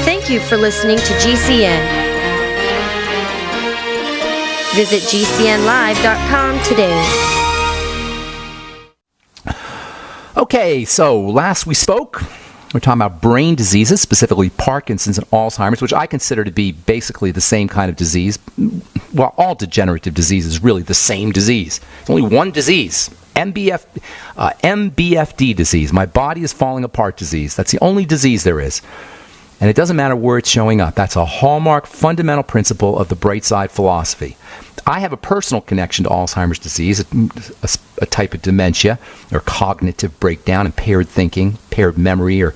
Thank you for listening to GCN. Visit GCNlive.com today. Okay, so last we spoke, we're talking about brain diseases, specifically Parkinson's and Alzheimer's, which I consider to be basically the same kind of disease. Well, all degenerative disease is really the same disease. It's only one disease, MBFD disease, my body is falling apart disease. That's the only disease there is. And it doesn't matter where it's showing up. That's a hallmark, fundamental principle of the bright side philosophy. I have a personal connection to Alzheimer's disease, a type of dementia or cognitive breakdown, impaired thinking, impaired memory, or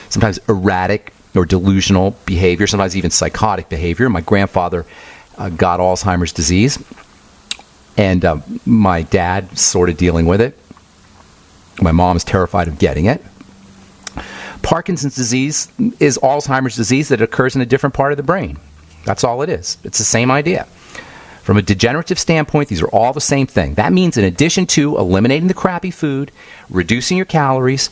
sometimes erratic or delusional behavior, sometimes even psychotic behavior. My grandfather got Alzheimer's disease, and my dad sort of dealing with it. My mom is terrified of getting it. Parkinson's disease is Alzheimer's disease that occurs in a different part of the brain. That's all it is. It's the same idea. From a degenerative standpoint, these are all the same thing. That means in addition to eliminating the crappy food, reducing your calories,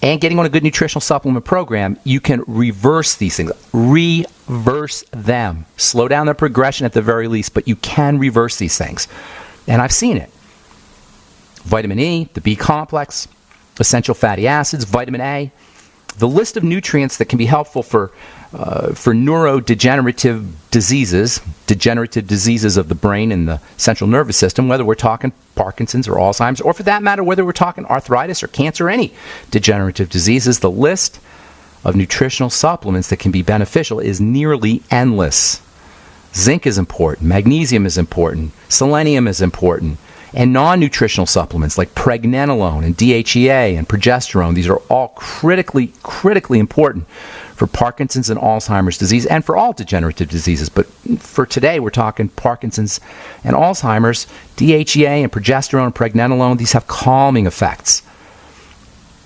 and getting on a good nutritional supplement program, you can reverse these things. Reverse them. Slow down their progression at the very least, but you can reverse these things. And I've seen it. Vitamin E, the B complex, essential fatty acids, vitamin A. The list of nutrients that can be helpful for neurodegenerative diseases, degenerative diseases of the brain and the central nervous system, whether we're talking Parkinson's or Alzheimer's, or for that matter, whether we're talking arthritis or cancer or any degenerative diseases, the list of nutritional supplements that can be beneficial is nearly endless. Zinc is important, magnesium is important, selenium is important, and non-nutritional supplements like pregnenolone and DHEA and progesterone. These are all critically important for Parkinson's and Alzheimer's disease and for all degenerative diseases. But for today, we're talking Parkinson's and Alzheimer's. DHEA and progesterone and pregnenolone, these have calming effects.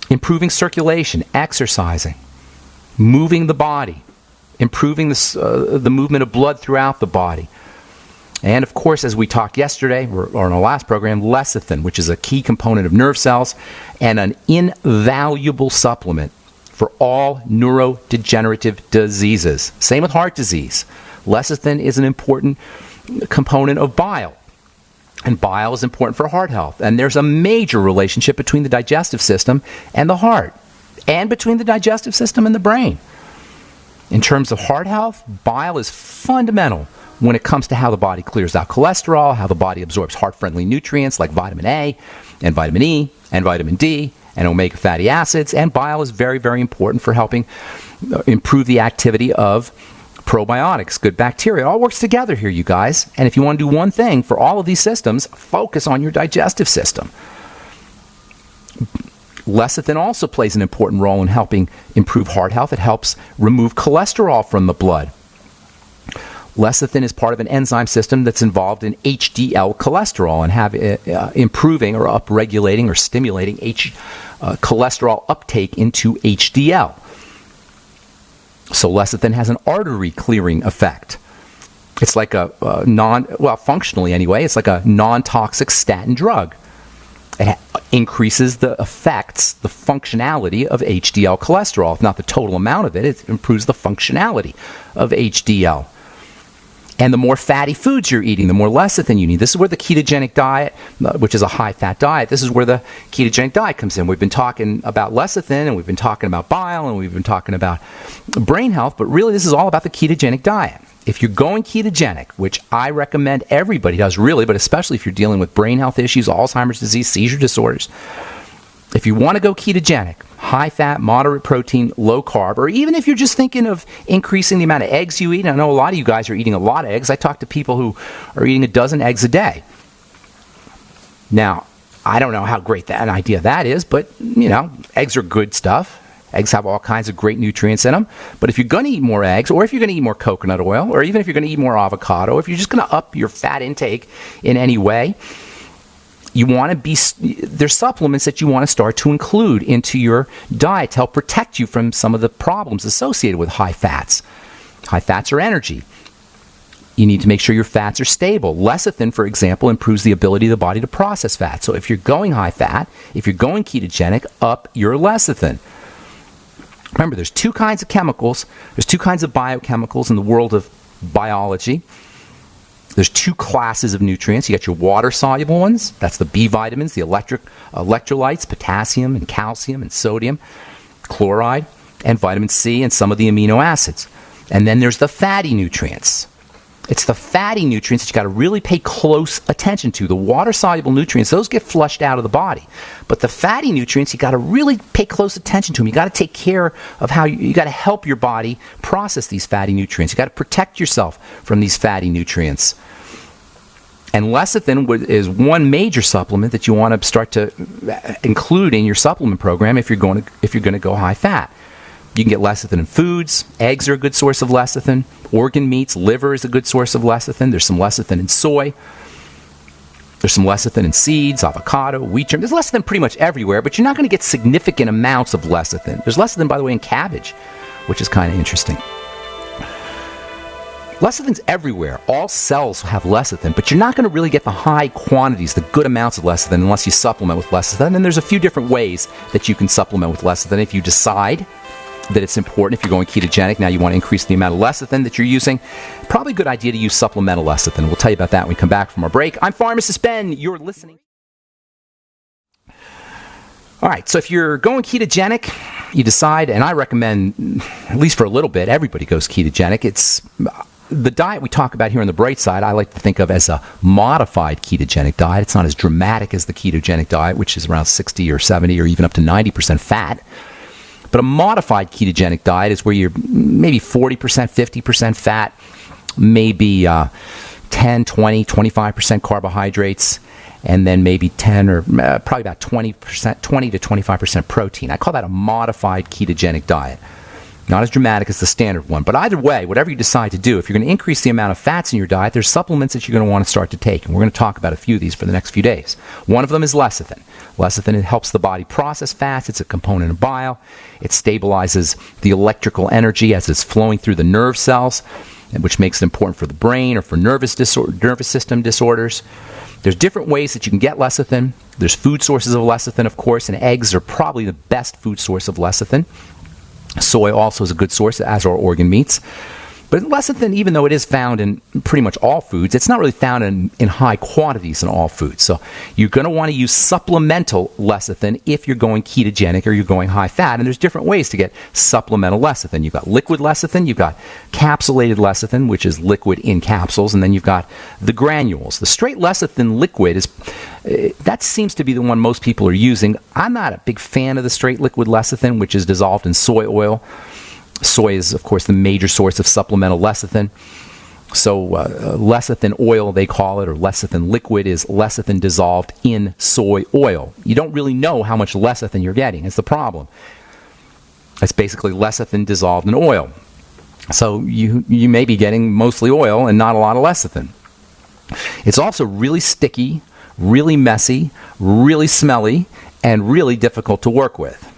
Improving circulation, exercising, moving the body, improving the movement of blood throughout the body. And of course, as we talked yesterday, or in our last program, lecithin, which is a key component of nerve cells and an invaluable supplement for all neurodegenerative diseases. Same with heart disease. Lecithin is an important component of bile. And bile is important for heart health. And there's a major relationship between the digestive system and the heart, and between the digestive system and the brain. In terms of heart health, bile is fundamental when it comes to how the body clears out cholesterol, how the body absorbs heart-friendly nutrients like vitamin A and vitamin E and vitamin D and omega fatty acids. And bile is very, very important for helping improve the activity of probiotics, good bacteria. It all works together here, you guys. And if you want to do one thing for all of these systems, focus on your digestive system. Lecithin also plays an important role in helping improve heart health. It helps remove cholesterol from the blood. Lecithin is part of an enzyme system that's involved in HDL cholesterol and have improving or upregulating or stimulating cholesterol uptake into HDL. So lecithin has an artery clearing effect. It's like functionally anyway, it's like a non-toxic statin drug. It increases the effects, the functionality of HDL cholesterol. If not the total amount of it, it improves the functionality of HDL. And the more fatty foods you're eating, the more lecithin you need. This is where the ketogenic diet, which is a high-fat diet, this is where the ketogenic diet comes in. We've been talking about lecithin, and we've been talking about bile, and we've been talking about brain health, but really this is all about the ketogenic diet. If you're going ketogenic, which I recommend everybody does really, but especially if you're dealing with brain health issues, Alzheimer's disease, seizure disorders, if you want to go ketogenic, high fat, moderate protein, low carb, or even if you're just thinking of increasing the amount of eggs you eat, I know a lot of you guys are eating a lot of eggs. I talk to people who are eating a dozen eggs a day. Now, I don't know how great an idea that is, but, eggs are good stuff. Eggs have all kinds of great nutrients in them. But if you're going to eat more eggs, or if you're going to eat more coconut oil, or even if you're going to eat more avocado, if you're just going to up your fat intake in any way, you want to there's supplements that you want to start to include into your diet to help protect you from some of the problems associated with high fats. High fats are energy. You need to make sure your fats are stable. Lecithin, for example, improves the ability of the body to process fat. So if you're going high fat, if you're going ketogenic, up your lecithin. Remember, there's two kinds of chemicals. There's two kinds of biochemicals in the world of biology. There's two classes of nutrients. You got your water-soluble ones. That's the B vitamins, the electrolytes, potassium and calcium and sodium, chloride, and vitamin C and some of the amino acids. And then there's the fatty nutrients. It's the fatty nutrients that you got to really pay close attention to. The water-soluble nutrients, those get flushed out of the body. But the fatty nutrients, you got to really pay close attention to them. You got to take care of how you got to help your body process these fatty nutrients. You got to protect yourself from these fatty nutrients. And lecithin is one major supplement that you want to start to include in your supplement program if you're going to go high fat. You can get lecithin in foods. Eggs are a good source of lecithin. Organ meats, liver is a good source of lecithin. There's some lecithin in soy. There's some lecithin in seeds, avocado, wheat germ. There's lecithin pretty much everywhere, but you're not going to get significant amounts of lecithin. There's lecithin, by the way, in cabbage, which is kind of interesting. Lecithin's everywhere. All cells have lecithin, but you're not going to really get the high quantities, the good amounts of lecithin, unless you supplement with lecithin. And there's a few different ways that you can supplement with lecithin. If you decide that it's important, if you're going ketogenic, now you want to increase the amount of lecithin that you're using, probably a good idea to use supplemental lecithin. We'll tell you about that when we come back from our break. I'm Pharmacist Ben. You're listening. All right, so if you're going ketogenic, you decide, and I recommend, at least for a little bit, everybody goes ketogenic. It's the diet we talk about here on the bright side, I like to think of as a modified ketogenic diet. It's not as dramatic as the ketogenic diet, which is around 60 or 70 or even up to 90% fat. But a modified ketogenic diet is where you're maybe 40%, 50% fat, maybe 10, 20, 25% carbohydrates, and then maybe 10 or probably about 20%, 20 to 25% protein. I call that a modified ketogenic diet. Not as dramatic as the standard one. But either way, whatever you decide to do, if you're going to increase the amount of fats in your diet, there's supplements that you're going to want to start to take. And we're going to talk about a few of these for the next few days. One of them is lecithin. Lecithin, it helps the body process fats. It's a component of bile. It stabilizes the electrical energy as it's flowing through the nerve cells, which makes it important for the brain or for nervous system disorders. There's different ways that you can get lecithin. There's food sources of lecithin, of course, and eggs are probably the best food source of lecithin. Soy also is a good source, as are organ meats. But lecithin, even though it is found in pretty much all foods, it's not really found in high quantities in all foods. So you're going to want to use supplemental lecithin if you're going ketogenic or you're going high fat. And there's different ways to get supplemental lecithin. You've got liquid lecithin, you've got capsulated lecithin, which is liquid in capsules, and then you've got the granules. The straight lecithin liquid that seems to be the one most people are using. I'm not a big fan of the straight liquid lecithin, which is dissolved in soy oil. Soy is, of course, the major source of supplemental lecithin. So lecithin oil, they call it, or lecithin liquid, is lecithin dissolved in soy oil. You don't really know how much lecithin you're getting. It's the problem. It's basically lecithin dissolved in oil. So you may be getting mostly oil and not a lot of lecithin. It's also really sticky, really messy, really smelly, and really difficult to work with.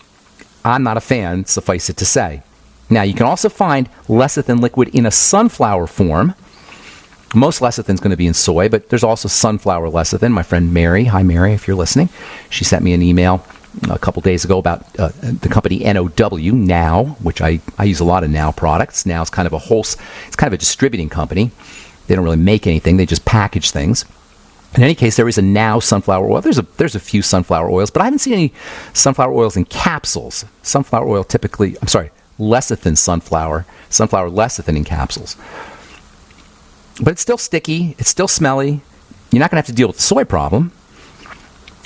I'm not a fan, suffice it to say. Now, you can also find lecithin liquid in a sunflower form. Most lecithin is going to be in soy, but there's also sunflower lecithin. My friend Mary, hi Mary, if you're listening, she sent me an email a couple days ago about the company NOW, Now, which I use a lot of Now products. Now is kind of it's kind of a distributing company. They don't really make anything, they just package things. In any case, there is a Now sunflower oil. There's a few sunflower oils, but I haven't seen any sunflower oils in capsules. Sunflower oil typically, lecithin sunflower lecithin in capsules. But it's still sticky, it's still smelly. You're not going to have to deal with the soy problem,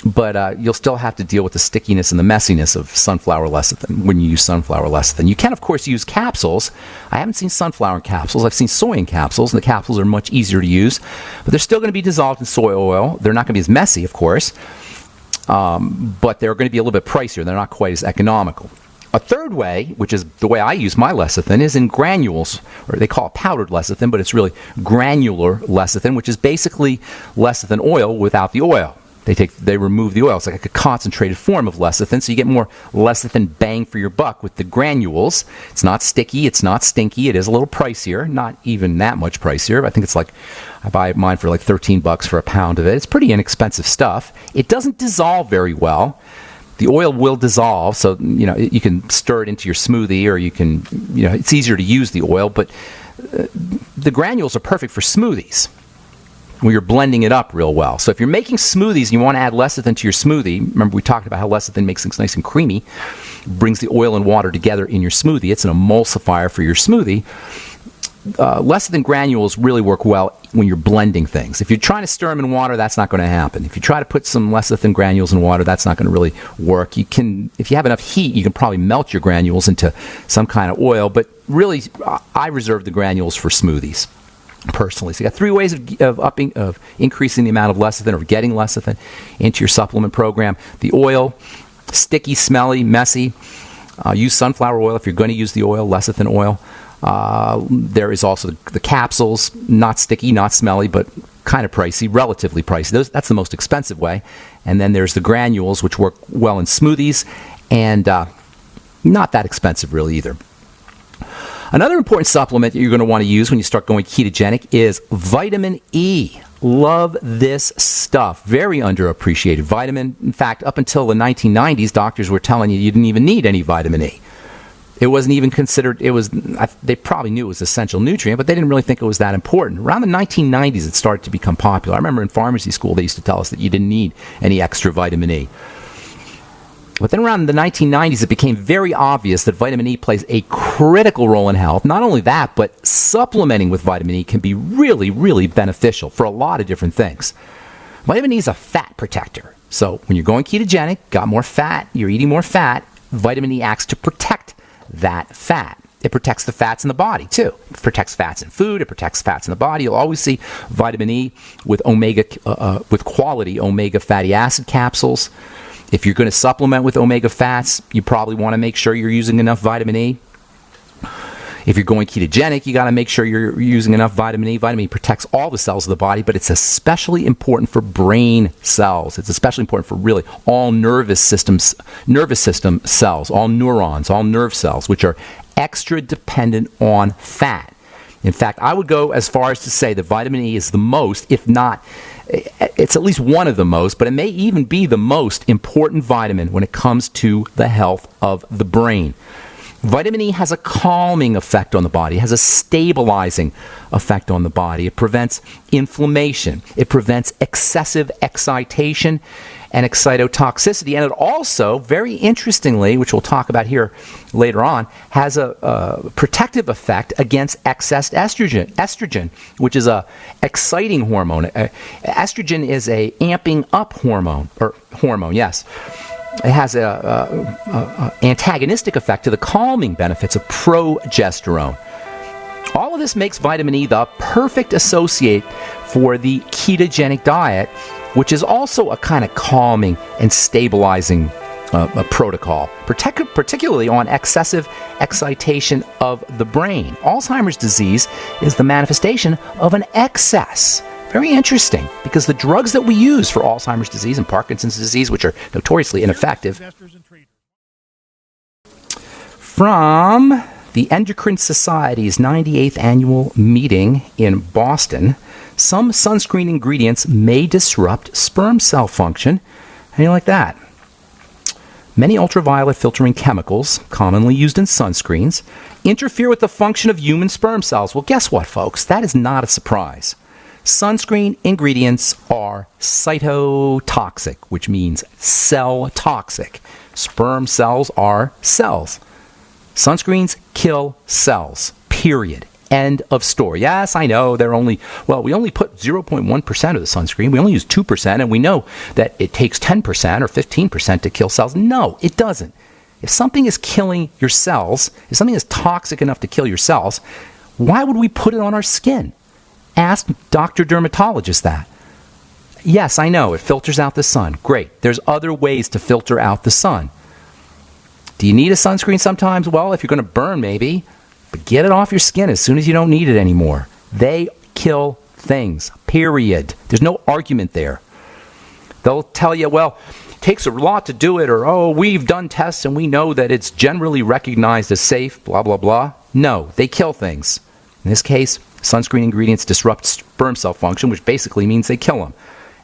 but you'll still have to deal with the stickiness and the messiness of sunflower lecithin when you use sunflower lecithin. You can, of course, use capsules. I haven't seen sunflower in capsules. I've seen soy in capsules, and the capsules are much easier to use, but they're still going to be dissolved in soy oil. They're not going to be as messy, of course, but they're going to be a little bit pricier. They're not quite as economical. A third way, which is the way I use my lecithin, is in granules, or they call it powdered lecithin, but it's really granular lecithin, which is basically lecithin oil without the oil. They remove the oil. It's like a concentrated form of lecithin, so you get more lecithin bang for your buck with the granules. It's not sticky, it's not stinky, it is a little pricier, not even that much pricier. I think it's like, I buy mine for like $13 for a pound of it. It's pretty inexpensive stuff. It doesn't dissolve very well. The oil will dissolve, so you can stir it into your smoothie, or you can, it's easier to use the oil, but the granules are perfect for smoothies where you're blending it up real well. So if you're making smoothies and you want to add lecithin to your smoothie, remember we talked about how lecithin makes things nice and creamy, brings the oil and water together in your smoothie. It's an emulsifier for your smoothie. Lecithin granules really work well when you're blending things. If you're trying to stir them in water, that's not going to happen. If you try to put some lecithin granules in water, that's not going to really work. If you have enough heat, you can probably melt your granules into some kind of oil, but really, I reserve the granules for smoothies, personally. So you got 3 ways of increasing the amount of lecithin, or getting lecithin into your supplement program. The oil, sticky, smelly, messy. Use sunflower oil if you're going to use the oil, lecithin oil. There is also the capsules, not sticky, not smelly, but kind of pricey, relatively pricey. That's the most expensive way. And then there's the granules, which work well in smoothies, and not that expensive really either. Another important supplement that you're going to want to use when you start going ketogenic is vitamin E. Love this stuff. Very underappreciated vitamin. In fact, up until the 1990s, doctors were telling you didn't even need any vitamin E. It wasn't even considered, they probably knew it was an essential nutrient, but they didn't really think it was that important. Around the 1990s, it started to become popular. I remember in pharmacy school, they used to tell us that you didn't need any extra vitamin E. But then around the 1990s, it became very obvious that vitamin E plays a critical role in health. Not only that, but supplementing with vitamin E can be really, really beneficial for a lot of different things. Vitamin E is a fat protector. So when you're going ketogenic, got more fat, you're eating more fat, vitamin E acts to protect that fat. It protects the fats in the body too. It protects fats in food. It protects fats in the body. You'll always see vitamin E with with quality omega fatty acid capsules. If you're going to supplement with omega fats, you probably want to make sure you're using enough vitamin E. If you're going ketogenic, you got to make sure you're using enough vitamin E. Vitamin E protects all the cells of the body, but it's especially important for brain cells. It's especially important for really all nervous system cells, all neurons, all nerve cells, which are extra dependent on fat. In fact, I would go as far as to say that vitamin E is the most, if not, it's at least one of the most, but it may even be the most important vitamin when it comes to the health of the brain. Vitamin E has a calming effect on the body. It has a stabilizing effect on the body. It prevents inflammation. It prevents excessive excitation and excitotoxicity. And it also, very interestingly, which we'll talk about here later on, has a protective effect against excess estrogen, which is a exciting hormone. Estrogen is a amping up hormone, yes. It has a antagonistic effect to the calming benefits of progesterone. All of this makes vitamin E the perfect associate for the ketogenic diet, which is also a kind of calming and stabilizing protocol, particularly on excessive excitation of the brain. Alzheimer's disease is the manifestation of an excess. Very interesting, because the drugs that we use for Alzheimer's disease and Parkinson's disease, which are notoriously ineffective, from the Endocrine Society's 98th annual meeting in Boston, some sunscreen ingredients may disrupt sperm cell function. How do you like that? Many ultraviolet filtering chemicals, commonly used in sunscreens, interfere with the function of human sperm cells. Well, guess what, folks? That is not a surprise. Sunscreen ingredients are cytotoxic, which means cell toxic. Sperm cells are cells. Sunscreens kill cells, period. End of story. Yes, I know we only put 0.1% of the sunscreen. We only use 2%, and we know that it takes 10% or 15% to kill cells. No, it doesn't. If something is killing your cells, if something is toxic enough to kill your cells, why would we put it on our skin? Ask Dr. Dermatologist that. Yes, I know, it filters out the sun. Great. There's other ways to filter out the sun. Do you need a sunscreen sometimes? Well, if you're going to burn, maybe. But get it off your skin as soon as you don't need it anymore. They kill things, period. There's no argument there. They'll tell you, well, it takes a lot to do it, or, we've done tests and we know that it's generally recognized as safe, blah, blah, blah. No, they kill things. In this case, sunscreen ingredients disrupt sperm cell function, which basically means they kill them.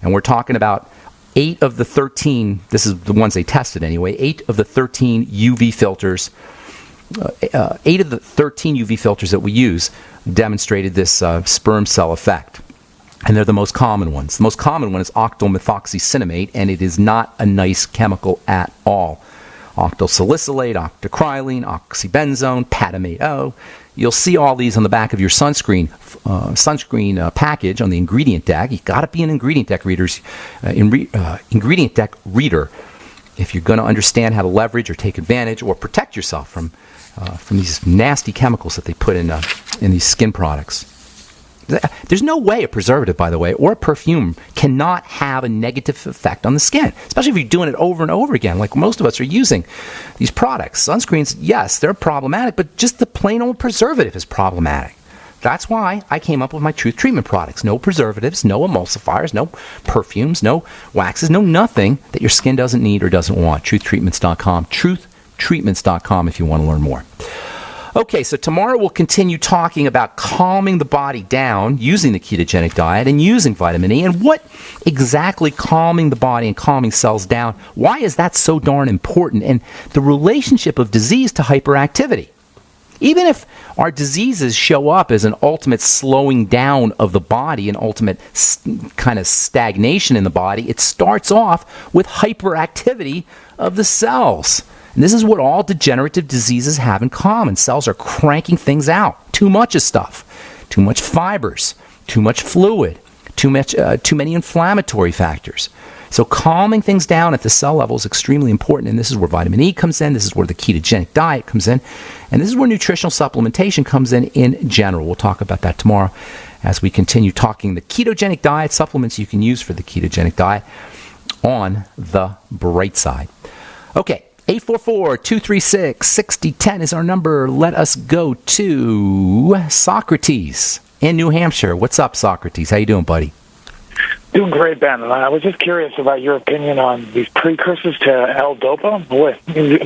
And we're talking about 8 of the 13, this is the ones they tested anyway, 8 of the 13 UV filters, 8 of the 13 UV filters that we use demonstrated this sperm cell effect. And they're the most common ones. The most common one is octylmethoxycinnamate, and it is not a nice chemical at all. Octosalicylate, octocrylene, oxybenzone, patamate O. You'll see all these on the back of your sunscreen package on the ingredient deck. You've got to be an ingredient deck ingredient deck reader if you're going to understand how to leverage or take advantage or protect yourself from these nasty chemicals that they put in these skin products. There's no way a preservative, by the way, or a perfume cannot have a negative effect on the skin, especially if you're doing it over and over again, like most of us are using these products. Sunscreens, yes, they're problematic, but just the plain old preservative is problematic. That's why I came up with my Truth Treatment products. No preservatives, no emulsifiers, no perfumes, no waxes, no nothing that your skin doesn't need or doesn't want. TruthTreatments.com. TruthTreatments.com if you want to learn more. Okay, so tomorrow we'll continue talking about calming the body down using the ketogenic diet and using vitamin E, and what exactly calming the body and calming cells down, why is that so darn important, and the relationship of disease to hyperactivity. Even if our diseases show up as an ultimate slowing down of the body, an ultimate kind of stagnation in the body, it starts off with hyperactivity of the cells. And this is what all degenerative diseases have in common. Cells are cranking things out. Too much of stuff. Too much fibers. Too much fluid. Too many inflammatory factors. So calming things down at the cell level is extremely important, and this is where vitamin E comes in. This is where the ketogenic diet comes in. And this is where nutritional supplementation comes in general. We'll talk about that tomorrow as we continue talking the ketogenic diet, supplements you can use for the ketogenic diet on the bright side. Okay. 844-236-6010 is our number. Let us go to Socrates in New Hampshire. What's up, Socrates? How you doing, buddy? Doing great, Ben. I was just curious about your opinion on these precursors to L-Dopa,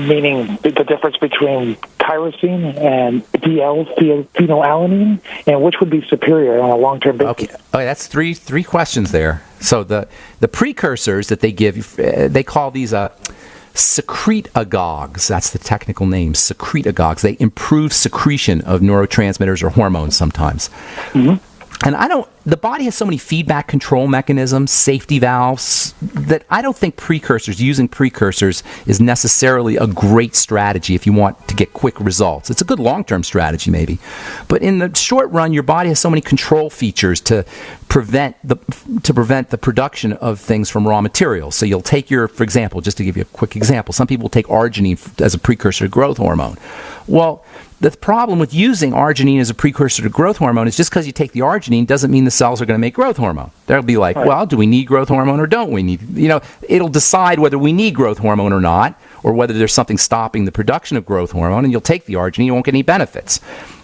meaning the difference between tyrosine and D-L-phenylalanine, and which would be superior on a long-term basis. Okay, that's three questions there. So the precursors that they give, they call these secretagogues. That's the technical name, secretagogues. They improve secretion of neurotransmitters or hormones sometimes. Mm-hmm. And the body has so many feedback control mechanisms, safety valves, that I don't think using precursors is necessarily a great strategy if you want to get quick results. It's a good long-term strategy maybe. But in the short run, your body has so many control features to prevent the production of things from raw materials. So you'll take for example, just to give you a quick example, some people take arginine as a precursor to growth hormone. Well, the problem with using arginine as a precursor to growth hormone is just because you take the arginine doesn't mean the cells are going to make growth hormone. They'll be like, well, do we need growth hormone or don't we need? It'll decide whether we need growth hormone or not, or whether there's something stopping the production of growth hormone, and you'll take the arginine, you won't get any benefits,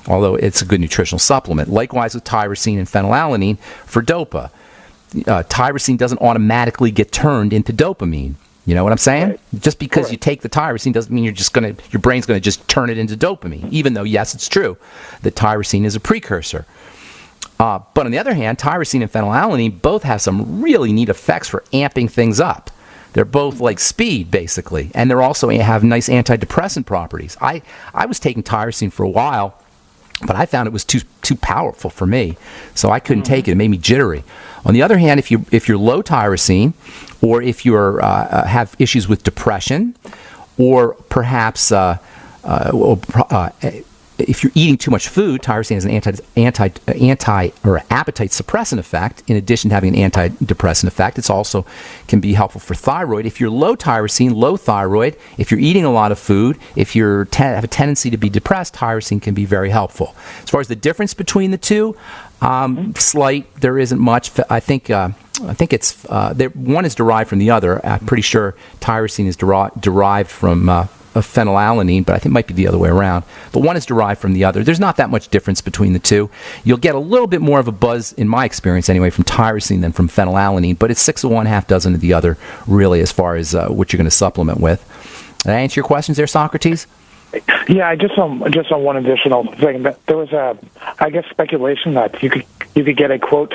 although it's a good nutritional supplement. Likewise with tyrosine and phenylalanine for DOPA. Tyrosine doesn't automatically get turned into dopamine. You know what I'm saying? Right. Just because you take the tyrosine doesn't mean your brain's going to just turn it into dopamine, even though, yes, it's true that tyrosine is a precursor. But on the other hand, tyrosine and phenylalanine both have some really neat effects for amping things up. They're both like speed, basically, and they're also have nice antidepressant properties. I was taking tyrosine for a while, but I found it was too powerful for me, so I couldn't take it. It made me jittery. On the other hand, if you're low tyrosine, or if you have issues with depression, or perhaps if you're eating too much food, tyrosine has an anti or appetite suppressant effect. In addition to having an antidepressant effect, it's also can be helpful for thyroid. If you're low tyrosine, low thyroid, if you're eating a lot of food, if you have a tendency to be depressed, tyrosine can be very helpful. As far as the difference between the two, slight. There isn't much. I think it's one is derived from the other. I'm pretty sure tyrosine is derived from phenylalanine, but I think it might be the other way around. But one is derived from the other. There's not that much difference between the two. You'll get a little bit more of a buzz, in my experience anyway, from tyrosine than from phenylalanine, but it's 6 of one, half dozen of the other, really, as far as what you're going to supplement with. Did I answer your questions there, Socrates? Yeah, just on one additional thing. There was I guess speculation that you could get a quote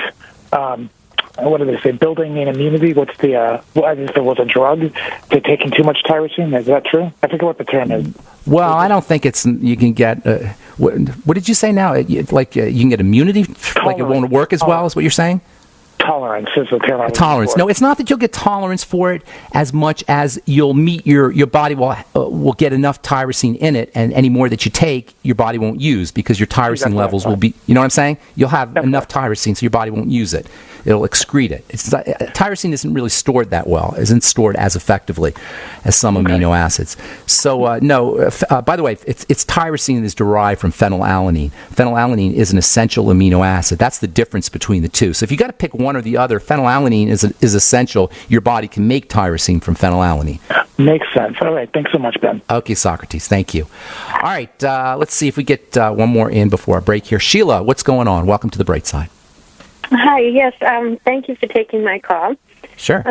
what do they say, building an immunity? What's the, I think there was a drug to taking too much tyrosine. Is that true? I forget what the term is. Well, I don't think it's, you can get, what did you say now? You can get immunity, like it won't work as well, is what you're saying? Tolerance is the term. Tolerance. No, it's not that you'll get tolerance for it as much as you'll meet your body will get enough tyrosine in it, and any more that you take, your body won't use because your tyrosine levels will be, you know what I'm saying? You'll have enough tyrosine so your body won't use it. It'll excrete it. Tyrosine isn't really stored that well, isn't stored as effectively as some amino acids. So, no, by the way, it's tyrosine is derived from phenylalanine. Phenylalanine is an essential amino acid. That's the difference between the two. So if you got to pick one or the other, phenylalanine is essential. Your body can make tyrosine from phenylalanine. Makes sense. All right. Thanks so much, Ben. Okay, Socrates. Thank you. All right. Let's see if we get one more in before our break here. Sheila, what's going on? Welcome to the Bright Side. Hi, yes, thank you for taking my call. Sure.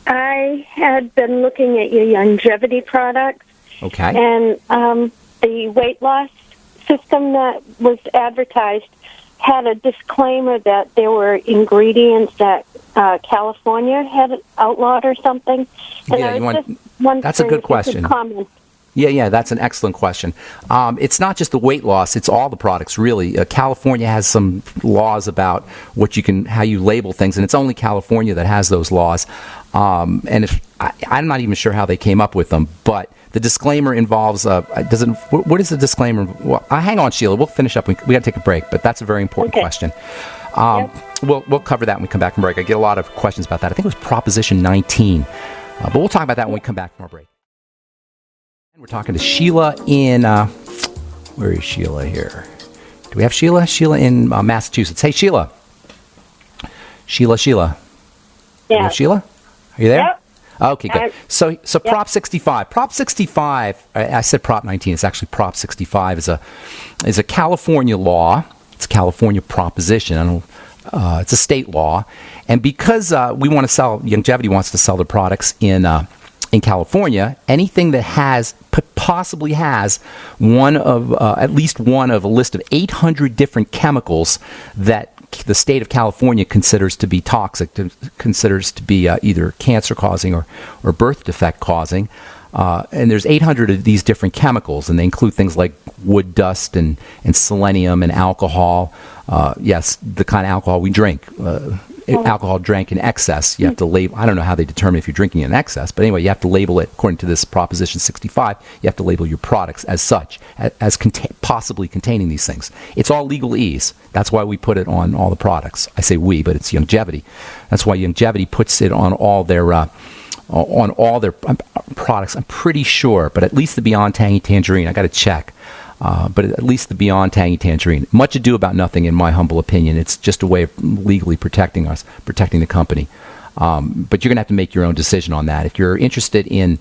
I had been looking at your longevity products. Okay. And the weight loss system that was advertised had a disclaimer that there were ingredients that California had outlawed or something. And yeah, that's a good question. Yeah, that's an excellent question. It's not just the weight loss; it's all the products, really. California has some laws about how you label things, and it's only California that has those laws. And I'm not even sure how they came up with them, but the disclaimer involves what is the disclaimer? Well, hang on, Sheila. We'll finish up. We got to take a break, but that's a very important question. We'll cover that when we come back from break. I get a lot of questions about that. I think it was Proposition 19, but we'll talk about that when we come back from our break. We're talking to Sheila in, where is Sheila here? Do we have Sheila? Sheila in Massachusetts. Hey, Sheila. Sheila. Yeah. Sheila? Are you there? Yep. Okay, good. So Prop 65. Prop 65, I said Prop 19. It's actually Prop 65 is a California law. It's a California proposition. It's a state law. And because we want to sell, Longevity wants to sell their products in California, anything that possibly has at least one of a list of 800 different chemicals that the state of California considers to be toxic, considers to be either cancer-causing or birth defect-causing. And there's 800 of these different chemicals, and they include things like wood dust and selenium and alcohol. Yes, the kind of alcohol we drink. Alcohol drank in excess, you have to label. I don't know how they determine if you're drinking in excess, but anyway, you have to label it according to this Proposition 65. You have to label your products as such, as possibly containing these things. It's all legalese. That's why we put it on all the products. I say we, but it's Longevity. That's why Longevity puts it on all their products. I'm pretty sure, but at least the Beyond Tangy Tangerine, I got to check. But at least the Beyond Tangy Tangerine. Much ado about nothing, in my humble opinion. It's just a way of legally protecting us, protecting the company. But you're going to have to make your own decision on that. If you're interested in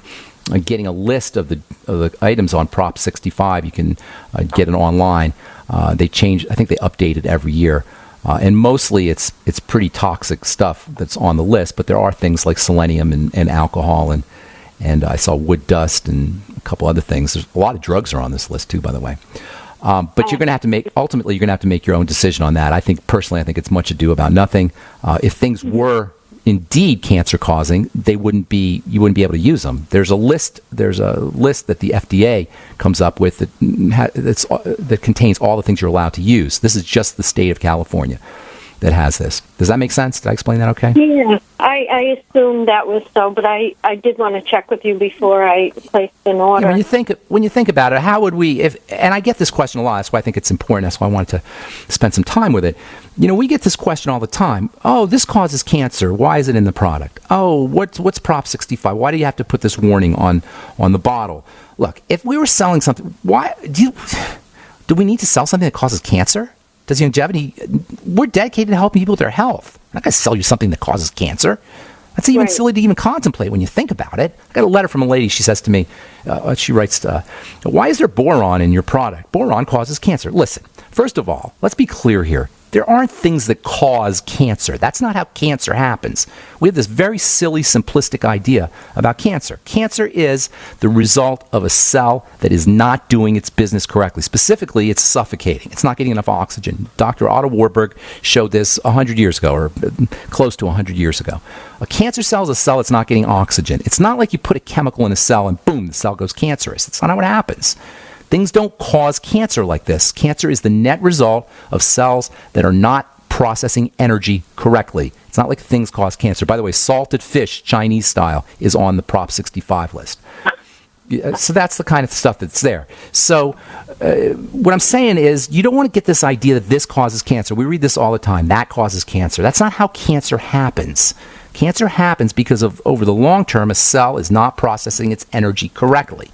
getting a list of the items on Prop 65, you can get it online. They change. I think they update it every year. And mostly it's pretty toxic stuff that's on the list, but there are things like selenium and alcohol and I saw wood dust and a couple other things. There's a lot of drugs are on this list too, by the way. But you're going to have to ultimately you're going to have to make your own decision on that. I think it's much ado about nothing. If things were indeed cancer causing, you wouldn't be able to use them. There's a list that the FDA comes up with that contains all the things you're allowed to use. This is just the state of California that has this. Does that make sense? Did I explain that okay? Yeah, I assumed that was so, but I did want to check with you before I placed an order. Yeah, when you think about it, how would we, and I get this question a lot, that's why I think it's important, that's why I wanted to spend some time with it. We get this question all the time. Oh, this causes cancer. Why is it in the product? Oh, what's Prop 65? Why do you have to put this warning on the bottle? Look, if we were selling something, do we need to sell something that causes cancer? Does Longevity, we're dedicated to helping people with their health. I'm not going to sell you something that causes cancer. That's even silly to even contemplate when you think about it. I got a letter from a lady. She says to me, she writes, why is there boron in your product? Boron causes cancer. Listen, first of all, let's be clear here. There aren't things that cause cancer. That's not how cancer happens. We have this very silly, simplistic idea about cancer. Cancer is the result of a cell that is not doing its business correctly. Specifically, it's suffocating. It's not getting enough oxygen. Dr. Otto Warburg showed this 100 years ago, or close to 100 years ago. A cancer cell is a cell that's not getting oxygen. It's not like you put a chemical in a cell and boom, the cell goes cancerous. That's not how it happens. Things don't cause cancer like this. Cancer is the net result of cells that are not processing energy correctly. It's not like things cause cancer. By the way, salted fish, Chinese style, is on the Prop 65 list. So that's the kind of stuff that's there. So what I'm saying is you don't want to get this idea that this causes cancer. We read this all the time. That causes cancer. That's not how cancer happens. Cancer happens because of, over the long term, a cell is not processing its energy correctly.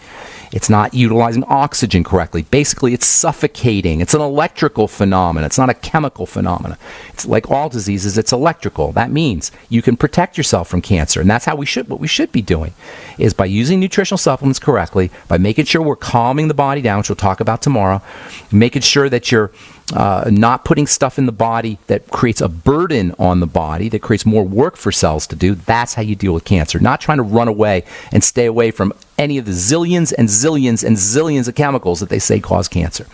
It's not utilizing oxygen correctly. Basically, it's suffocating. It's an electrical phenomenon. It's not a chemical phenomenon. It's like all diseases, it's electrical. That means you can protect yourself from cancer. And that's how what we should be doing is by using nutritional supplements correctly, by making sure we're calming the body down, which we'll talk about tomorrow, making sure that you're not putting stuff in the body that creates a burden on the body, that creates more work for cells to do. That's how you deal with cancer. Not trying to run away and stay away from any of the zillions and zillions and zillions of chemicals that they say cause cancer.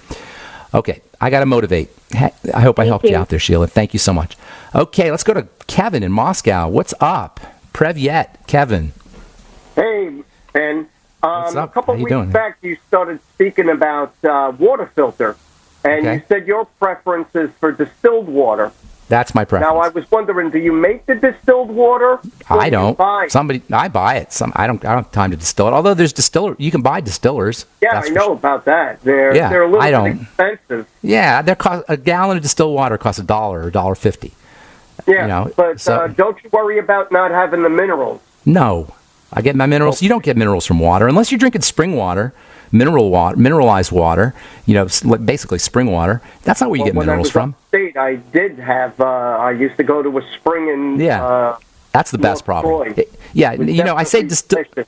Okay, I got to motivate. I hope I helped you out there, Sheila. Thank you so much. Okay, let's go to Kevin in Moscow. What's up? Prevyet, Kevin. Hey, Ben. What's up? A couple How you weeks doing? back, you started speaking about water filter, and Okay. you said your preference is for distilled water. That's my preference. Now, I was wondering, do you make the distilled water? Or I do you don't. buy it? I buy it. I don't have time to distill it. Although there's you can buy distillers. Yeah, That's I for know sure. about that. They're Yeah, a little I bit don't. expensive. Yeah, a gallon of distilled water costs $1 or $1.50. Yeah, but don't you worry about not having the minerals? No, I get my minerals. You don't get minerals from water unless you're drinking spring water, mineralized water. Basically spring water. That's not where you get minerals from. State, I did have. I used to go to a spring in. Yeah, that's the best North problem. Troy. I say Delicious.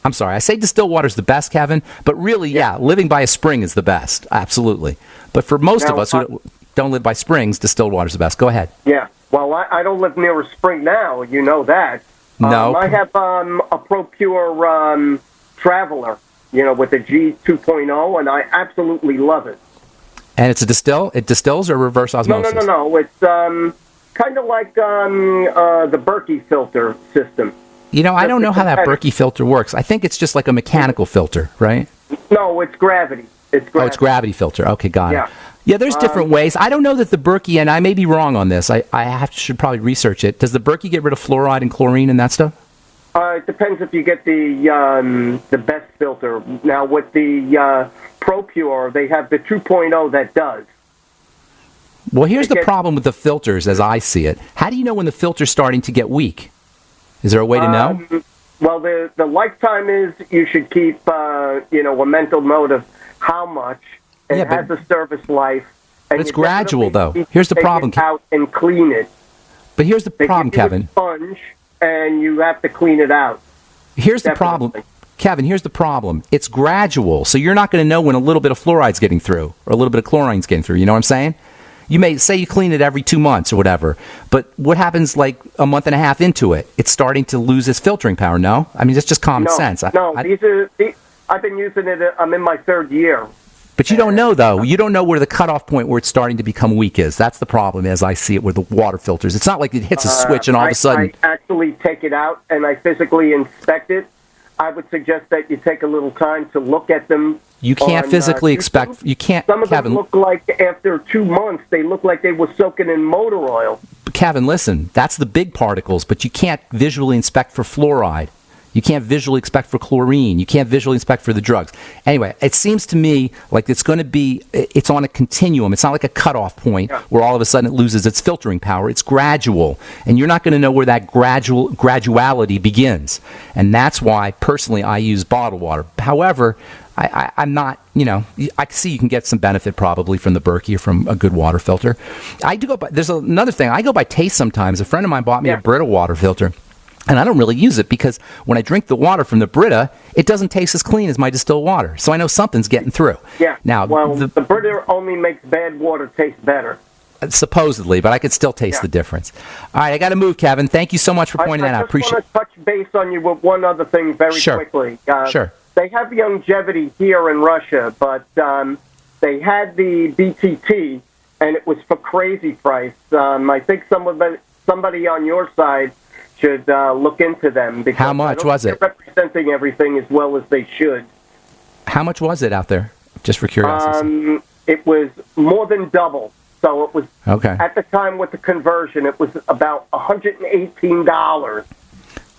I'm sorry, I say distilled water is the best, Kevin. But really, living by a spring is the best. Absolutely. But for most of us who don't live by springs, distilled water is the best. Go ahead. Yeah. Well, I don't live near a spring now. You know that. No. I have a ProPure Traveler, with a G 2.0, and I absolutely love it. And it's a distill? It distills or reverse osmosis? No. It's kind of like the Berkey filter system. I don't know how that Berkey filter works. I think it's just like a mechanical filter, right? No, it's gravity. Oh, it's gravity filter. Okay, got it. Yeah. Yeah, there's different ways. I don't know that the Berkey, and I may be wrong on this. Should probably research it. Does the Berkey get rid of fluoride and chlorine and that stuff? It depends if you get the best filter. Now, with the ProPure, they have the 2.0 that does. Well, here's the problem with the filters as I see it. How do you know when the filter's starting to get weak? Is there a way to know? Well, the lifetime is you should keep, a mental note of how much. It has a service life. But it's gradual, though. Here's the problem. Take it out and clean it. But here's the problem, Kevin. A sponge, and you have to clean it out. Here's the problem. Kevin, here's the problem. It's gradual, so you're not going to know when a little bit of fluoride's getting through or a little bit of chlorine's getting through. You know what I'm saying? You may say you clean it every 2 months or whatever, but what happens like a month and a half into it? It's starting to lose its filtering power, no? I mean, it's just common sense. I've been using it. I'm in my third year. But you don't know, though. You don't know where the cutoff point where it's starting to become weak is. That's the problem, as I see it, with the water filters. It's not like it hits a switch and all of a sudden... I actually take it out and I physically inspect it. I would suggest that you take a little time to look at them. You can't physically expect... You can't, Some of Kevin, them look like, after 2 months, they look like they were soaking in motor oil. Kevin, listen. That's the big particles, but you can't visually inspect for fluoride. You can't visually inspect for chlorine. You can't visually inspect for the drugs. Anyway, it seems to me like it's on a continuum. It's not like a cutoff point where all of a sudden it loses its filtering power. It's gradual. And you're not going to know where that graduality begins. And that's why, personally, I use bottled water. However, I'm not, I see you can get some benefit probably from the Berkey or from a good water filter. There's another thing. I go by taste sometimes. A friend of mine bought me a Brita water filter. And I don't really use it because when I drink the water from the Brita, it doesn't taste as clean as my distilled water. So I know something's getting through. Yeah. Now, the Brita only makes bad water taste better. supposedly, but I could still taste the difference. All right, I got to move, Kevin. Thank you so much for pointing that out. I appreciate it. I just want to touch base on you with one other thing very quickly. Sure. They have longevity here in Russia, but they had the BTT, and it was for crazy price. I think somebody on your side should look into them. Because how much was it? They're representing everything as well as they should. How much was it out there? Just for curiosity. It was more than double. So it was, at the time with the conversion, it was about $118.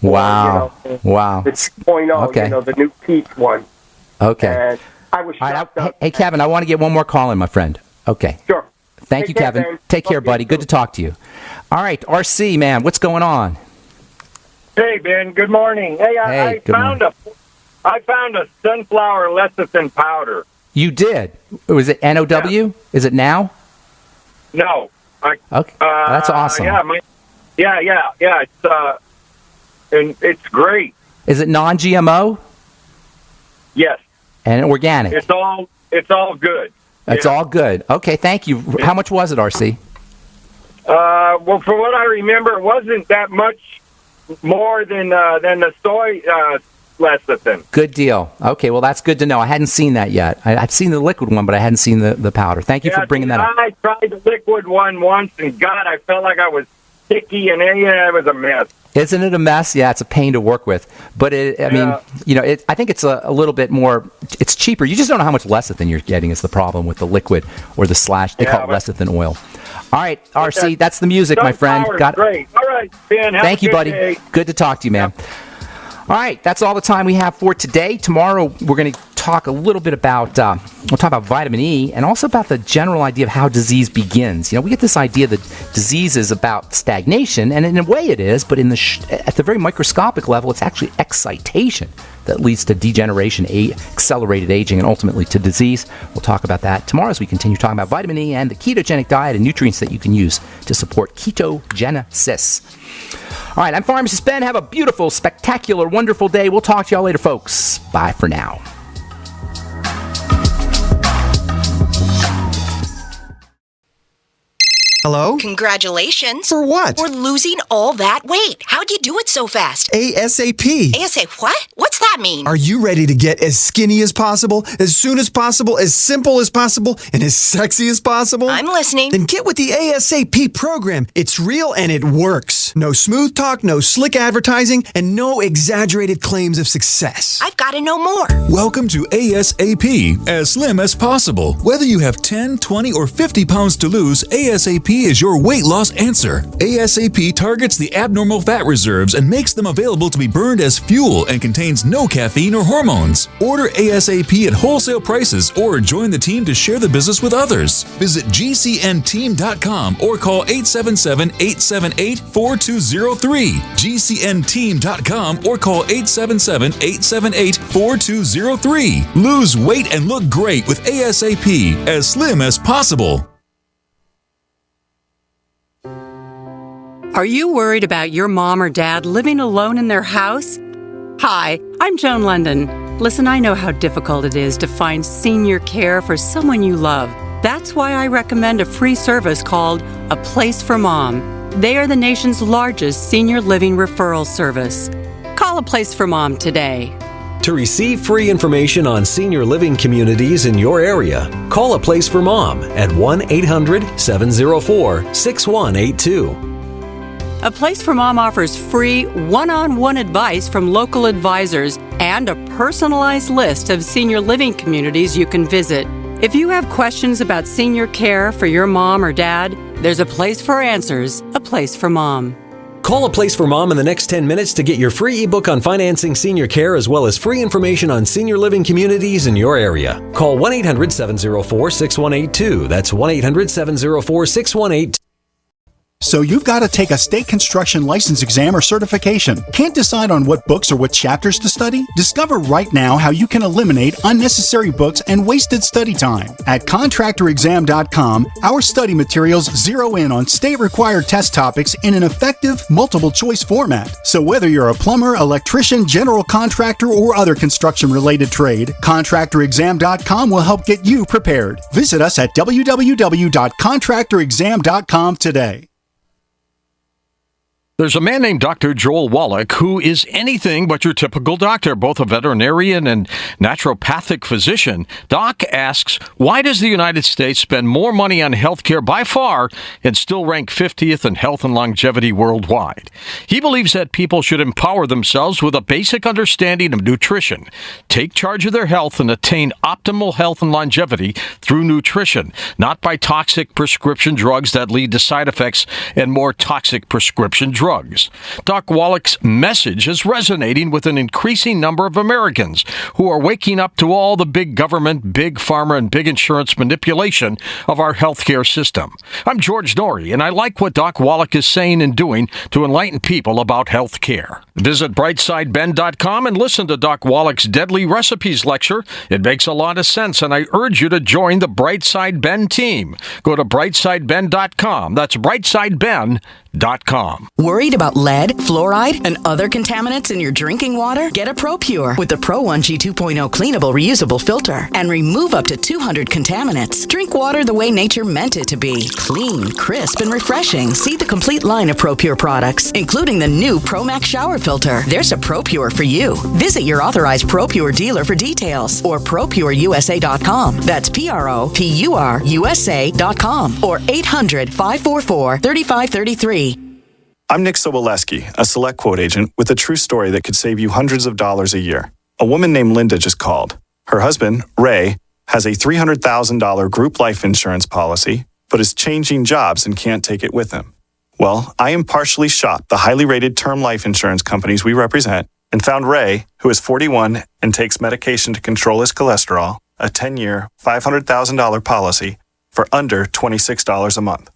Wow. Wow. The 2.0, the new peach one. Okay. And I was shocked. Hey, Kevin, I want to get one more call in, my friend. Okay. Sure. Thank you, Kevin. Man. Take care, buddy. Good to talk to you. All right, RC, man, what's going on? Hey, Ben. Good morning. Hey, I found a sunflower lecithin powder. You did? Was it NOW? Yeah. Is it now? No. Okay. That's awesome. Yeah. It's great. Is it non-GMO? Yes. And organic? It's all good. It's all good. Okay, thank you. How much was it, RC? Well, for what I remember, it wasn't that much more than the soy lecithin. Good deal. Okay, well, that's good to know. I hadn't seen that yet. I've seen the liquid one, but I hadn't seen the powder. Thank you for bringing that up. I tried the liquid one once, and God, I felt like I was sticky, and it was a mess. Isn't it a mess? Yeah, it's a pain to work with. But, I think it's a little bit more, it's cheaper. You just don't know how much lecithin you're getting is the problem with the liquid or the slash. They call it lecithin oil. All right, RC, that's the music, my friend. Great. All right, Ben. Thank you, buddy. Day. Good to talk to you, man. Yep. All right, that's all the time we have for today. Tomorrow, we're going to talk a little bit about, we'll talk about vitamin E and also about the general idea of how disease begins. We get this idea that disease is about stagnation, and in a way it is, but at the very microscopic level, it's actually excitation that leads to degeneration, accelerated aging, and ultimately to disease. We'll talk about that tomorrow as we continue talking about vitamin E and the ketogenic diet and nutrients that you can use to support ketogenesis. All right, I'm Pharmacist Ben. Have a beautiful, spectacular, wonderful day. We'll talk to y'all later, folks. Bye for now. Hello? Congratulations. For what? For losing all that weight. How'd you do it so fast? ASAP. ASAP what? What's that mean? Are you ready to get as skinny as possible, as soon as possible, as simple as possible, and as sexy as possible? I'm listening. Then get with the ASAP program. It's real and it works. No smooth talk, no slick advertising, and no exaggerated claims of success. I've got to know more. Welcome to ASAP, as slim as possible. Whether you have 10, 20, or 50 pounds to lose, ASAP is your weight loss answer. ASAP targets the abnormal fat reserves and makes them available to be burned as fuel and contains no caffeine or hormones. Order ASAP at wholesale prices or join the team to share the business with others. Visit GCNteam.com or call 877-878-4203. GCNteam.com or call 877-878-4203. Lose weight and look great with ASAP, as slim as possible. Are you worried about your mom or dad living alone in their house? Hi, I'm Joan London. Listen, I know how difficult it is to find senior care for someone you love. That's why I recommend a free service called A Place for Mom. They are the nation's largest senior living referral service. Call A Place for Mom today. To receive free information on senior living communities in your area, call A Place for Mom at 1-800-704-6182. A Place for Mom offers free one-on-one advice from local advisors and a personalized list of senior living communities you can visit. If you have questions about senior care for your mom or dad, there's a place for answers, A Place for Mom. Call A Place for Mom in the next 10 minutes to get your free ebook on financing senior care as well as free information on senior living communities in your area. Call 1-800-704-6182. That's 1-800-704-6182. So you've got to take a state construction license exam or certification. Can't decide on what books or what chapters to study? Discover right now how you can eliminate unnecessary books and wasted study time. At contractorexam.com, our study materials zero in on state-required test topics in an effective, multiple-choice format. So whether you're a plumber, electrician, general contractor, or other construction-related trade, contractorexam.com will help get you prepared. Visit us at www.contractorexam.com today. There's a man named Dr. Joel Wallach who is anything but your typical doctor, both a veterinarian and naturopathic physician. Doc asks, why does the United States spend more money on healthcare by far and still rank 50th in health and longevity worldwide? He believes that people should empower themselves with a basic understanding of nutrition, take charge of their health, and attain optimal health and longevity through nutrition, not by toxic prescription drugs that lead to side effects and more toxic prescription drugs. Doc Wallach's message is resonating with an increasing number of Americans who are waking up to all the big government, big pharma, and big insurance manipulation of our healthcare system. I'm George Norrie, and I like what Doc Wallach is saying and doing to enlighten people about healthcare. Visit brightsideben.com and listen to Doc Wallach's Deadly Recipes lecture. It makes a lot of sense, and I urge you to join the Brightside Ben team. Go to brightsideben.com. That's brightsideben.com. Worried about lead, fluoride, and other contaminants in your drinking water? Get a ProPure with the Pro 1G 2.0 cleanable reusable filter and remove up to 200 contaminants. Drink water the way nature meant it to be. Clean, crisp, and refreshing. See the complete line of ProPure products, including the new ProMax shower filter. There's a ProPure for you. Visit your authorized ProPure dealer for details or ProPureUSA.com. That's ProPureUSA.com or 800-544-3533. I'm Nick Soboleski, a Select Quote agent with a true story that could save you hundreds of dollars a year. A woman named Linda just called. Her husband, Ray, has a $300,000 group life insurance policy, but is changing jobs and can't take it with him. Well, I impartially shopped the highly rated term life insurance companies we represent and found Ray, who is 41 and takes medication to control his cholesterol, a 10-year, $500,000 policy for under $26 a month.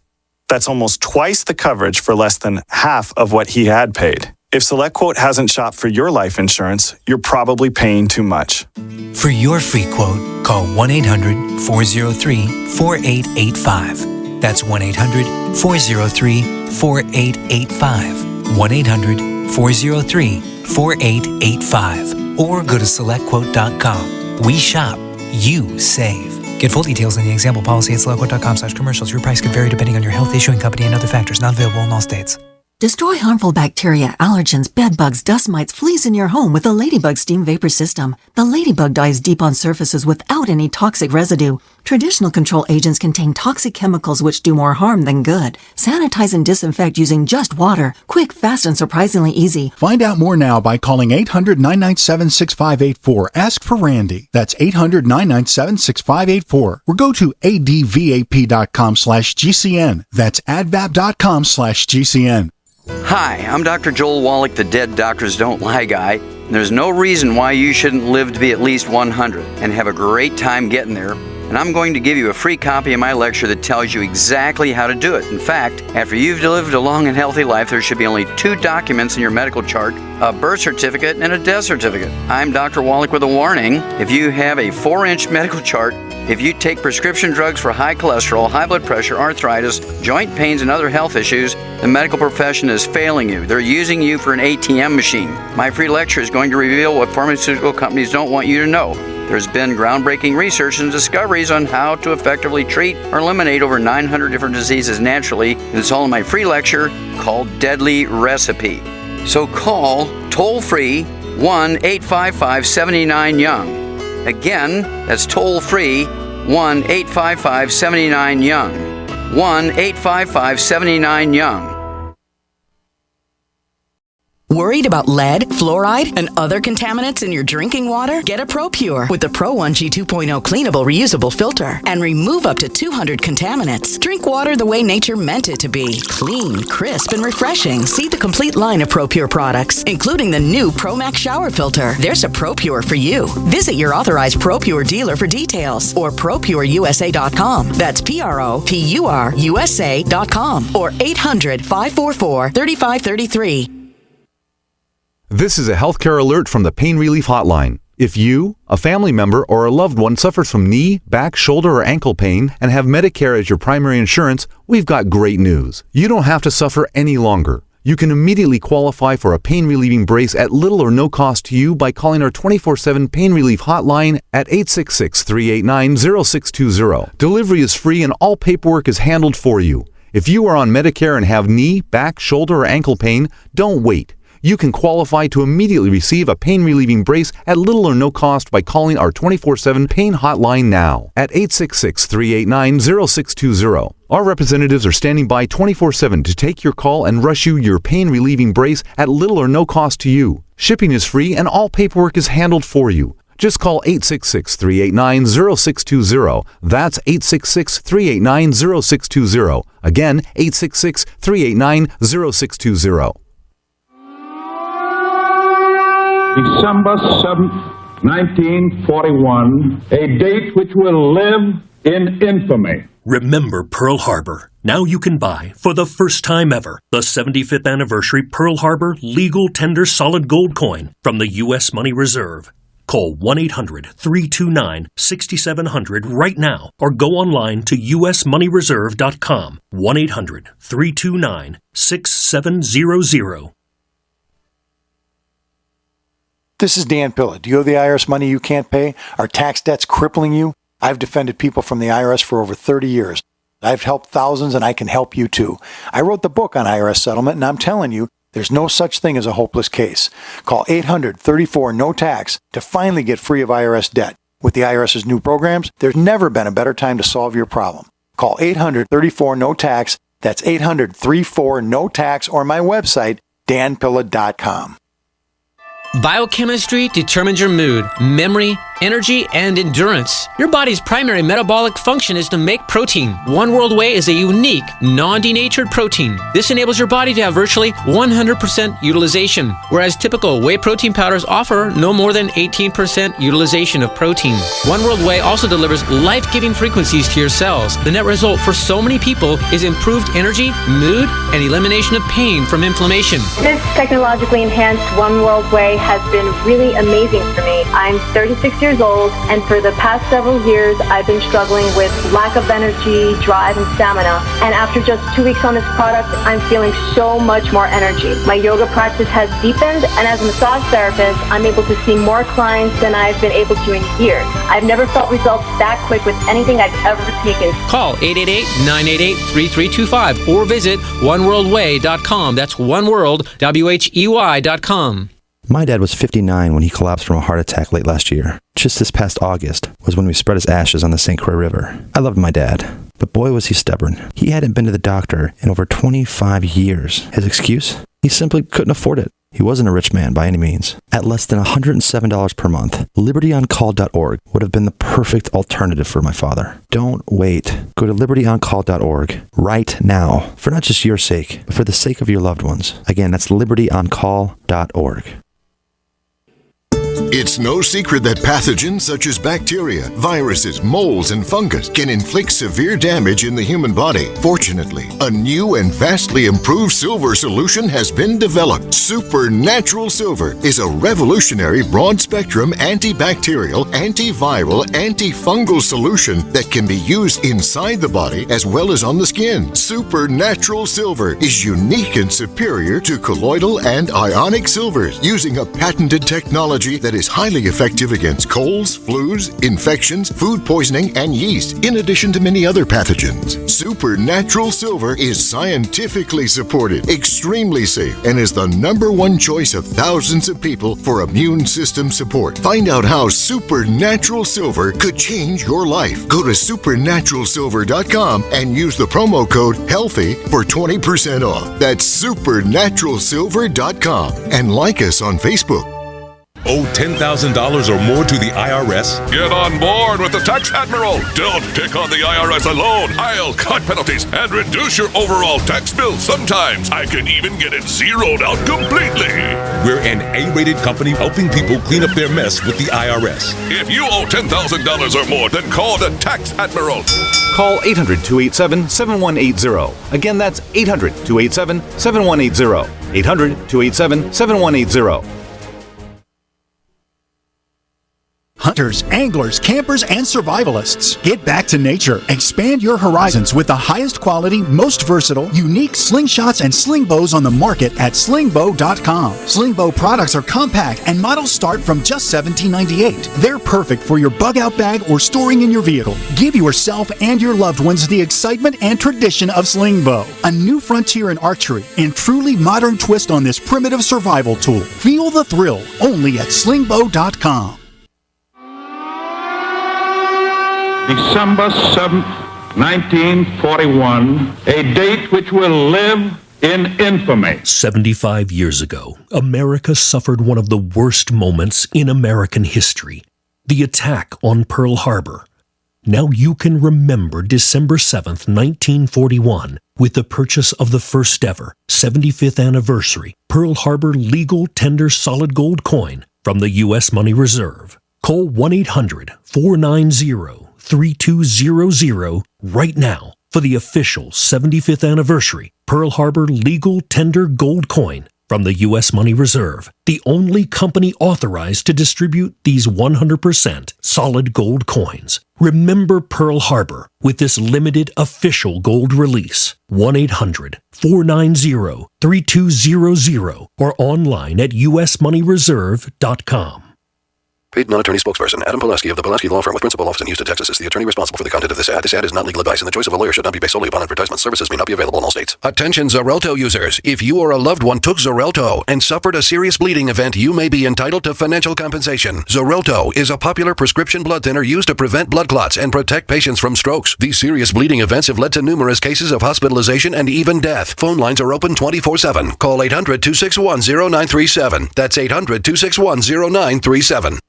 That's almost twice the coverage for less than half of what he had paid. If SelectQuote hasn't shopped for your life insurance, you're probably paying too much. For your free quote, call 1-800-403-4885. That's 1-800-403-4885. 1-800-403-4885. Or go to SelectQuote.com. We shop, you save. Get full details in the example policy at SelectQuote.com/commercials. Your price could vary depending on your health, issuing company, and other factors. Not available in all states. Destroy harmful bacteria, allergens, bed bugs, dust mites, fleas in your home with the Ladybug Steam Vapor System. The Ladybug dives deep on surfaces without any toxic residue. Traditional control agents contain toxic chemicals which do more harm than good. Sanitize and disinfect using just water. Quick, fast, and surprisingly easy. Find out more now by calling 800-997-6584. Ask for Randy. That's 800-997-6584. Or go to advap.com/GCN. That's advap.com/GCN. Hi, I'm Dr. Joel Wallach, the Dead Doctors Don't Lie guy. And there's no reason why you shouldn't live to be at least 100 and have a great time getting there. And I'm going to give you a free copy of my lecture that tells you exactly how to do it. In fact, after you've lived a long and healthy life, there should be only 2 documents in your medical chart, a birth certificate and a death certificate. I'm Dr. Wallach with a warning. If you have a 4-inch medical chart, if you take prescription drugs for high cholesterol, high blood pressure, arthritis, joint pains, and other health issues, the medical profession is failing you. They're using you for an ATM machine. My free lecture is going to reveal what pharmaceutical companies don't want you to know. There's been groundbreaking research and discoveries on how to effectively treat or eliminate over 900 different diseases naturally, and it's all in my free lecture called Deadly Recipe. So call toll-free 1-855-79-YOUNG. Again, that's toll-free 1-855-79-YOUNG. 1-855-79-YOUNG. Worried about lead, fluoride, and other contaminants in your drinking water? Get a ProPure with the Pro 1G 2.0 cleanable reusable filter and remove up to 200 contaminants. Drink water the way nature meant it to be. Clean, crisp, and refreshing. See the complete line of ProPure products, including the new ProMax shower filter. There's a ProPure for you. Visit your authorized ProPure dealer for details or ProPureUSA.com. That's ProPureUSA.com or 800-544-3533. This is a healthcare alert from the Pain Relief Hotline. If you, a family member, or a loved one suffers from knee, back, shoulder, or ankle pain and have Medicare as your primary insurance, we've got great news. You don't have to suffer any longer. You can immediately qualify for a pain-relieving brace at little or no cost to you by calling our 24/7 Pain Relief Hotline at 866-389-0620. Delivery is free and all paperwork is handled for you. If you are on Medicare and have knee, back, shoulder, or ankle pain, don't wait. You can qualify to immediately receive a pain-relieving brace at little or no cost by calling our 24/7 Pain Hotline now at 866-389-0620. Our representatives are standing by 24/7 to take your call and rush you your pain-relieving brace at little or no cost to you. Shipping is free and all paperwork is handled for you. Just call 866-389-0620. That's 866-389-0620. Again, 866-389-0620. December 7th, 1941, a date which will live in infamy. Remember Pearl Harbor. Now you can buy, for the first time ever, the 75th anniversary Pearl Harbor legal tender solid gold coin from the U.S. Money Reserve. Call 1-800-329-6700 right now or go online to usmoneyreserve.com. 1-800-329-6700. This is Dan Pilla. Do you owe the IRS money you can't pay? Are tax debts crippling you? I've defended people from the IRS for over 30 years. I've helped thousands and I can help you too. I wrote the book on IRS settlement and I'm telling you, there's no such thing as a hopeless case. Call 800-34-NO-TAX to finally get free of IRS debt. With the IRS's new programs, there's never been a better time to solve your problem. Call 800-34-NO-TAX. That's 800-34-NO-TAX or my website, danpilla.com. Biochemistry determines your mood, memory, energy, and endurance. Your body's primary metabolic function is to make protein. One World Whey is a unique, non-denatured protein. This enables your body to have virtually 100% utilization, whereas typical whey protein powders offer no more than 18% utilization of protein. One World Whey also delivers life-giving frequencies to your cells. The net result for so many people is improved energy, mood, and elimination of pain from inflammation. This technologically enhanced One World Whey has been really amazing for me. I'm 36 years old, and for the past several years, I've been struggling with lack of energy, drive, and stamina. And after just 2 weeks on this product, I'm feeling so much more energy. My yoga practice has deepened, and as a massage therapist, I'm able to see more clients than I've been able to in years. I've never felt results that quick with anything I've ever taken. Call 888-988-3325 or visit oneworldwhey.com. That's oneworld.com. My dad was 59 when he collapsed from a heart attack late last year. Just this past August was when we spread his ashes on the St. Croix River. I loved my dad, but boy was he stubborn. He hadn't been to the doctor in over 25 years. His excuse? He simply couldn't afford it. He wasn't a rich man by any means. At less than $107 per month, libertyoncall.org would have been the perfect alternative for my father. Don't wait. Go to libertyoncall.org right now, for not just your sake, but for the sake of your loved ones. Again, that's libertyoncall.org. It's no secret that pathogens such as bacteria, viruses, molds, and fungus can inflict severe damage in the human body. Fortunately, a new and vastly improved silver solution has been developed. Supernatural Silver is a revolutionary broad-spectrum antibacterial, antiviral, antifungal solution that can be used inside the body as well as on the skin. Supernatural Silver is unique and superior to colloidal and ionic silvers, using a patented technology that is highly effective against colds, flus, infections, food poisoning, and yeast, in addition to many other pathogens. Supernatural Silver is scientifically supported, extremely safe, and is the #1 choice of thousands of people for immune system support. Find out how Supernatural Silver could change your life. Go to supernaturalsilver.com and use the promo code HEALTHY for 20% off. That's supernaturalsilver.com. And like us on Facebook. Owe $10,000 or more to the IRS? Get on board with the Tax Admiral. Don't pick on the IRS alone. I'll cut penalties and reduce your overall tax bill. Sometimes I can even get it zeroed out completely. We're an A-rated company helping people clean up their mess with the IRS. If you owe $10,000 or more, then call the Tax Admiral. Call 800-287-7180. Again, that's 800-287-7180. 800-287-7180. Hunters, anglers, campers, and survivalists. Get back to nature. Expand your horizons with the highest quality, most versatile, unique slingshots and sling bows on the market at slingbow.com. Sling bow products are compact and models start from just $17.98. They're perfect for your bug out bag or storing in your vehicle. Give yourself and your loved ones the excitement and tradition of sling bow. A new frontier in archery and truly modern twist on this primitive survival tool. Feel the thrill only at slingbow.com. December 7th, 1941, a date which will live in infamy. 75 years ago, America suffered one of the worst moments in American history, the attack on Pearl Harbor. Now you can remember December 7th, 1941, with the purchase of the first ever 75th anniversary Pearl Harbor legal tender solid gold coin from the U.S. Money Reserve. Call 1-800-490-3200 right now for the official 75th anniversary Pearl Harbor legal tender gold coin from the U.S. Money Reserve, the only company authorized to distribute these 100% solid gold coins. Remember Pearl Harbor with this limited official gold release. 1-800-490-3200 or online at usmoneyreserve.com. Paid non-attorney spokesperson Adam Pulaski of the Pulaski Law Firm with principal office in Houston, Texas is the attorney responsible for the content of this ad. This ad is not legal advice, and the choice of a lawyer should not be based solely upon advertisement. Services may not be available in all states. Attention Xarelto users. If you or a loved one took Xarelto and suffered a serious bleeding event, you may be entitled to financial compensation. Xarelto is a popular prescription blood thinner used to prevent blood clots and protect patients from strokes. These serious bleeding events have led to numerous cases of hospitalization and even death. Phone lines are open 24/7. Call 800-261-0937. That's 800-261-0937.